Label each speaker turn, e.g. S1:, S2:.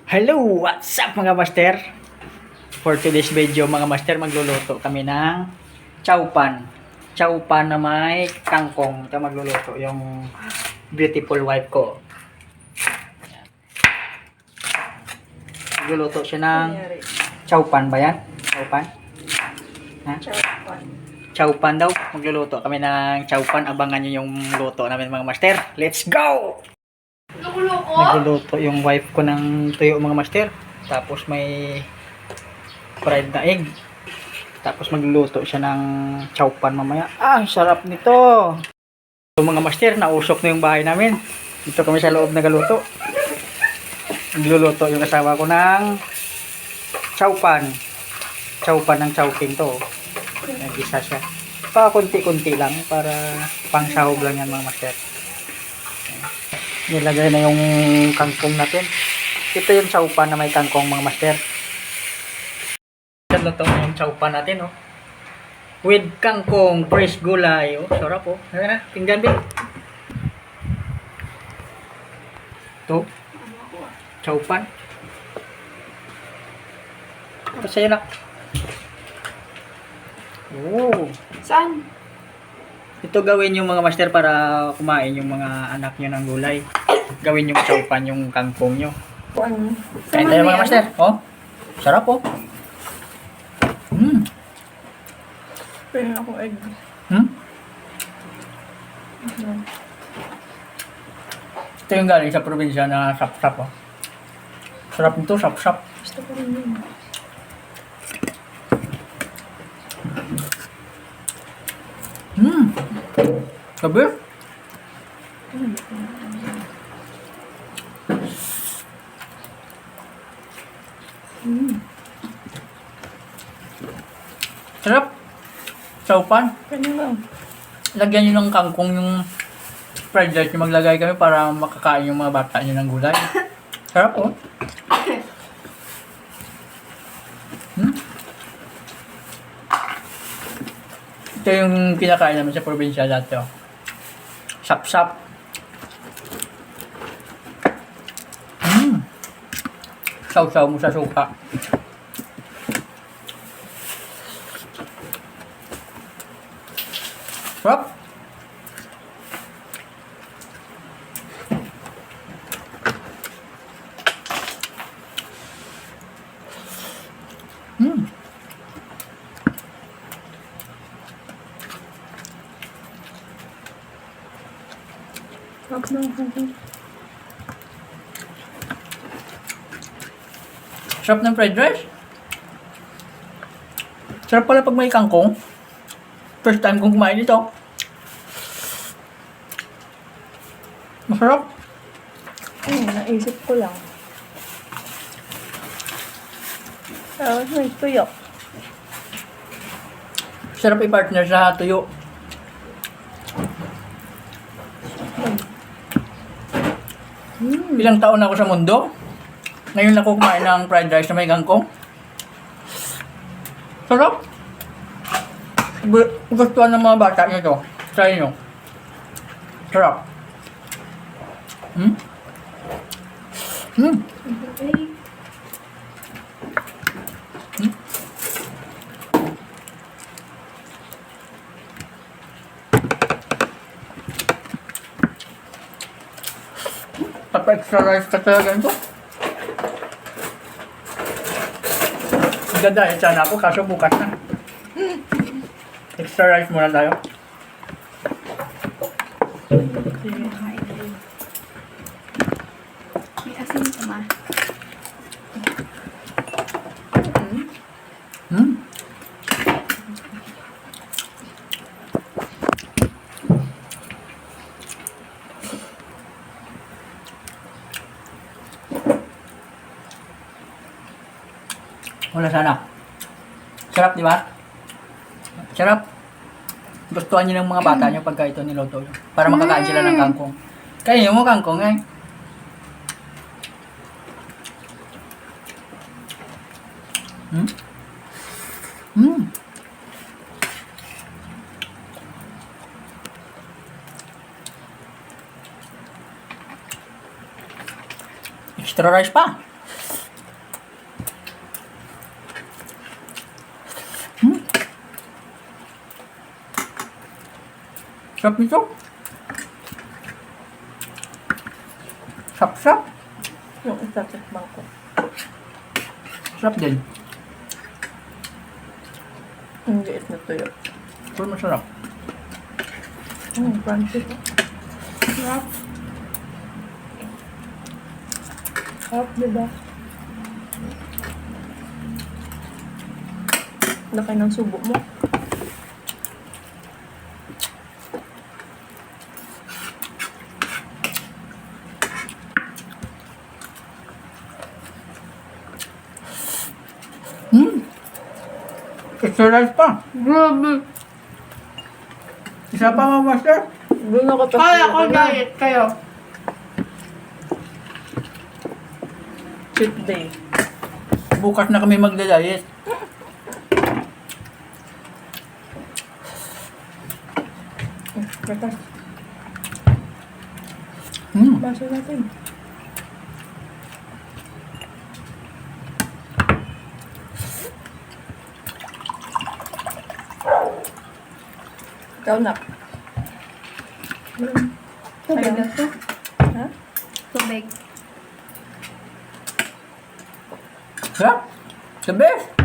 S1: Hello! What's up mga master? For today's video mga master, magluluto kami ng chowpan. Chowpan na may kangkong. Ito magluluto yung beautiful wife ko. Magluluto siya ng chowpan ba yan? Chowpan? Ha? Chowpan daw. Magluluto kami ng chowpan. Abangan nyo yung luto namin mga master. Let's go! Nagluluto yung wife ko ng tuyo mga master. Tapos may fried na egg. Tapos magluluto siya ng chowpan mamaya. Ang sarap nito. So mga master, nausok na yung bahay namin. Dito kami sa loob nagaluto. Nagluluto yung asawa ko ng chowpan. Chowpan ng chowking to. Nag-isa siya. Pa kunti-kunti lang para pang sahog lang yan mga master. Nilagay na yung kangkong natin. Ito yung chowpan na may kangkong mga master. Ito yung chowpan natin, oh. With kangkong, fresh gulay, oh. Sarap, oh. Ayan na, tingnan din. Ito. Chowpan. Pasaya na. Oh.
S2: Saan?
S1: Ito gawin yung mga master para kumain yung mga anak nyo ng gulay. Gawin yung chowpan yung kangkong nyo.
S2: Ano?
S1: Kain tayo mga master. Oh. Sarap, oh.
S2: Pwede ako egg.
S1: Ito yung galing sa probinsya na sap-sap, oh. Sarap nito, sap-sap.
S2: Gusto ko rin yun.
S1: Sabi? Sarap. Chowpan.
S2: Pwede lang.
S1: Lagyan nyo ng kangkong yung fried rice yung maglagay kami para makakain yung mga bata nyo ng gulay. Sarap, oh. Ito yung kinakain namin sa probinsya dati, oh. Sap-sap. Saw-saw mo sa suka. Sarap.
S2: Wag na ako.
S1: Sarap ng fried rice. Sarap pala pag may kangkong. First time kong kumain ito. Masarap.
S2: Naisip ko lang. Tapos may tuyok.
S1: Sarap i-partner sa tuyo. Ilang taon na ako sa mundo. Ngayon ako kumain ng fried rice na may kangkong. Sarap. Gustuhan ng mga bata nito. Try nyo. Sarap. Papa-extra rice ka talaga ito. Ganda, sana ako kaso bukas na. Extra rice muna tayo.
S2: May asin ka ma.
S1: Wala sana. Sarap, di ba? Sarap. Gustuhan nyo ng mga bata nyo pagka ito niluto nyo. Para makakain sila ng kangkong. Kaya mo kangkong eh. Extra rice pa. Sarap nito. Sap-sap.
S2: Yung isa sa bangko.
S1: Sarap din.
S2: Ang liit na tuyo.
S1: Pero masarap.
S2: Crunchy to. Sarap. Sarap, diba? Laki ng subo mo.
S1: Extra rice pa.
S2: Grabe!
S1: Isa pa mga master.
S2: Doon ako tapos.
S3: Kaya ko diet kayo.
S2: Cheat day.
S1: Bukas na kami magda-diet.
S2: Gatas. Baso natin. Ikaw na.
S3: Tubig na to.
S2: Ha?
S3: Tubig.
S1: Sarap. The best.